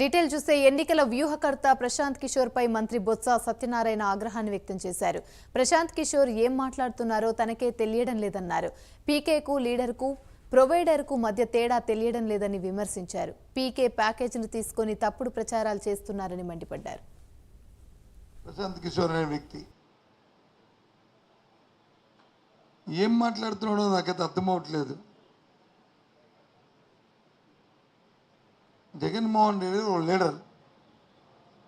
Detail చూస్తే ఎన్నికల వ్యూహకర్త ప్రశాంత్ కిషోర్ పై మంత్రి బొత్స సత్యనారాయణ ఆగ్రహాన్ని వ్యక్తం చేశారు. ప్రశాంత్ కిషోర్ ఏం మాట్లాడుతున్నారో తనకే తెలియడం లేదన్నారు. పీకేకు లీడర్కు ప్రొవైడర్కు మధ్య తేడా తెలియడం లేదని విమర్శించారు. పీకే ప్యాకేజీని తీసుకొని తప్పుడు ప్రచారాలు చేస్తున్నారని మండిపడ్డారు. ప్రశాంత్ కిషోర్ అనే వ్యక్తి ఏం మాట్లాడుతున్నాడో నాకైతే అర్థమవట్లేదు. జగన్మోహన్ రెడ్డి ఓ లీడర్,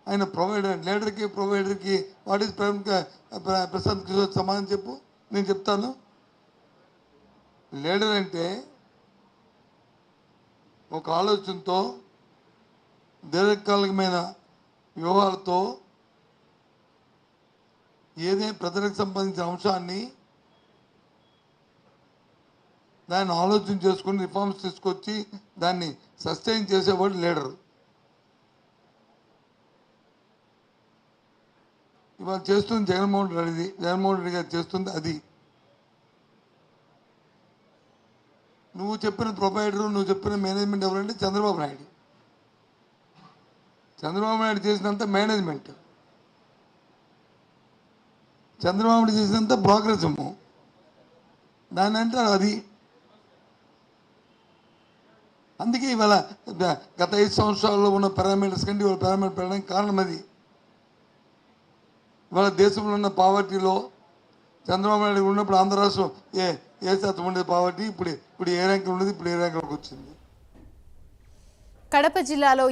ఆయన ప్రొవైడర్. ప్రొవైడర్కి వాట్ ఈస్ ప్రశాంత్ కిషోర్ సమాధానం చెప్పు, నేను చెప్తాను. లీడర్ అంటే ఒక ఆలోచనతో, దీర్ఘకాలికమైన వ్యూహాలతో ఏదైనా ప్రజలకు సంబంధించిన అంశాన్ని దాన్ని ఆలోచన చేసుకుని రిఫార్మ్స్ తీసుకొచ్చి దాన్ని సస్టైన్ చేసేవాడు లీడర్. ఇవాళ చేస్తుంది జగన్మోహన్ రెడ్డి గారు చేస్తుంది అది. నువ్వు చెప్పిన ప్రొవైడరు, నువ్వు చెప్పిన మేనేజ్మెంట్ ఎవరంటే చంద్రబాబు నాయుడు. చంద్రబాబు నాయుడు చేసినంత మేనేజ్మెంట్, చంద్రబాబు నాయుడు చేసినంత ప్రోగ్రెసిము, దాని అంటారు అది. అందుకే ఇవాళ గత 5 సంవత్సరాల్లో ఉన్న పారామీటర్స్ కంటే ఇవాళ పారామీటర్ పెరగడానికి కారణం అది. ఇవాళ దేశంలో ఉన్న పావర్టీలో చంద్రబాబు నాయుడు ఉన్నప్పుడు ఆంధ్ర రాష్ట్రం ఏ శాతం ఉండేది పావర్టీ, ఇప్పుడు ఏ ర్యాంకులు ఉండేది, ఇప్పుడు ఏ ర్యాంకులోకి వచ్చింది. కడప జిల్లాలో